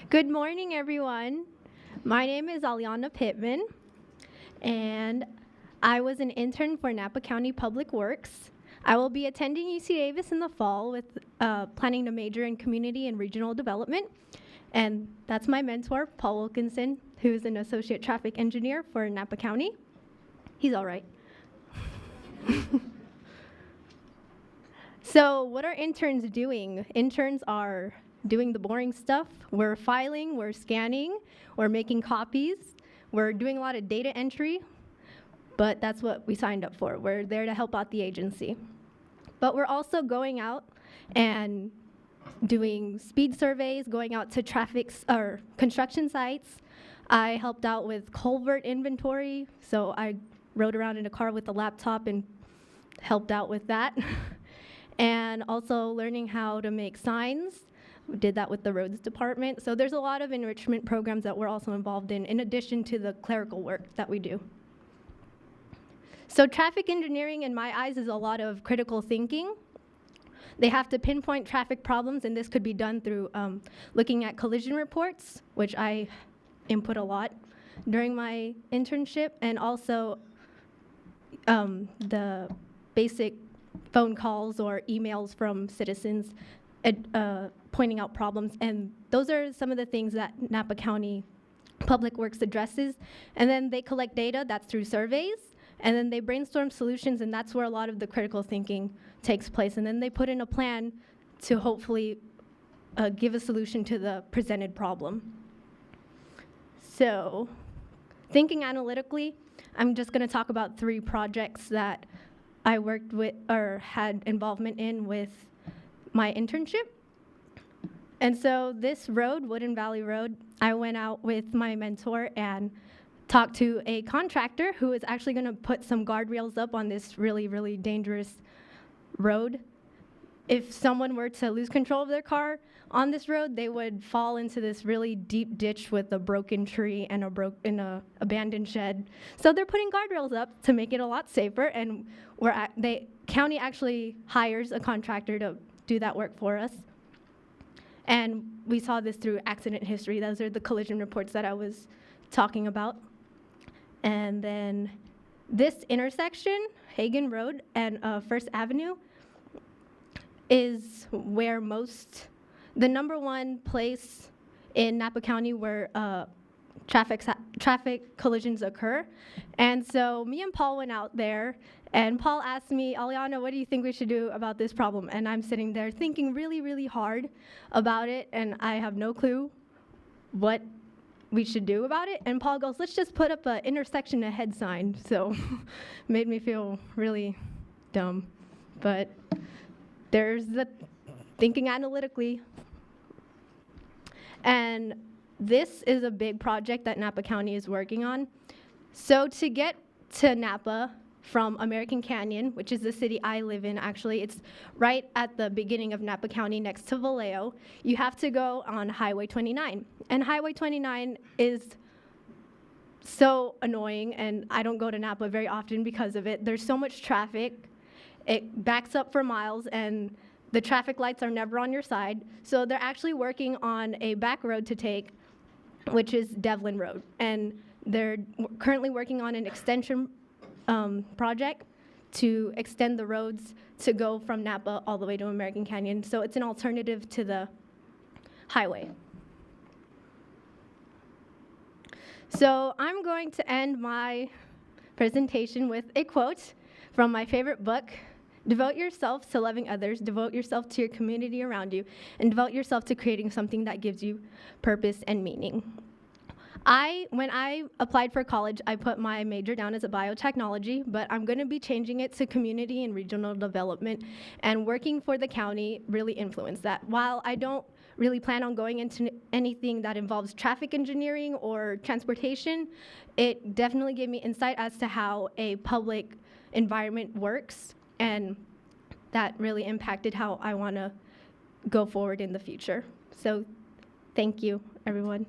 Good morning, everyone. My name is Allyanna Pittman, and I was an intern for Napa County Public Works. I will be attending UC Davis in the fall with planning to major in community and regional development. And that's my mentor, Paul Wilkinson, who's an associate traffic engineer for Napa County. He's all right. So what are interns doing? Interns are doing the boring stuff. We're filing, we're scanning, we're making copies, we're doing a lot of data entry, but that's what we signed up for. We're there to help out the agency. But we're also going out and doing speed surveys, going out to or construction sites. I helped out with culvert inventory, so I rode around in a car with a laptop and helped out with that. And also learning how to make signs. We did that with the roads department. So there's a lot of enrichment programs that we're also involved in addition to the clerical work that we do. So traffic engineering, in my eyes, is a lot of critical thinking. They have to pinpoint traffic problems, and this could be done through looking at collision reports, which I input a lot during my internship, and also the basic phone calls or emails from citizens pointing out problems. And those are some of the things that Napa County Public Works addresses. And then they collect data, that's through surveys. And then they brainstorm solutions, and that's where a lot of the critical thinking takes place. And then they put in a plan to hopefully give a solution to the presented problem. So, thinking analytically, I'm just going to talk about 3 projects that I worked with or had involvement in with my internship. And so this road, Wooden Valley Road, I went out with my mentor and talked to a contractor who is actually going to put some guardrails up on this really, really dangerous road. If someone were to lose control of their car on this road, they would fall into this really deep ditch with a broken tree and a abandoned shed. So they're putting guardrails up to make it a lot safer, and the county actually hires a contractor to do that work for us. And we saw this through accident history. Those are the collision reports that I was talking about. And then this intersection, Hagen Road and First Avenue, is where the number one place in Napa County where traffic collisions occur. And so me and Paul went out there, and Paul asked me, Allyanna, what do you think we should do about this problem? And I'm sitting there thinking really, really hard about it, and I have no clue what we should do about it. And Paul goes, let's just put up an intersection ahead sign. So made me feel really dumb. But there's the thinking analytically. And this is a big project that Napa County is working on. So to get to Napa from American Canyon, which is the city I live in, actually, it's right at the beginning of Napa County next to Vallejo, you have to go on Highway 29. And Highway 29 is so annoying, and I don't go to Napa very often because of it. There's so much traffic. It backs up for miles, and the traffic lights are never on your side. So they're actually working on a back road to take, which is Devlin Road. And they're currently working on an extension project to extend the roads to go from Napa all the way to American Canyon. So it's an alternative to the highway. So I'm going to end my presentation with a quote from my favorite book. Devote yourself to loving others, devote yourself to your community around you, and devote yourself to creating something that gives you purpose and meaning. When I applied for college, I put my major down as a biotechnology, but I'm going to be changing it to community and regional development, and working for the county really influenced that. While I don't really plan on going into anything that involves traffic engineering or transportation, it definitely gave me insight as to how a public environment works, and that really impacted how I want to go forward in the future. So thank you, everyone.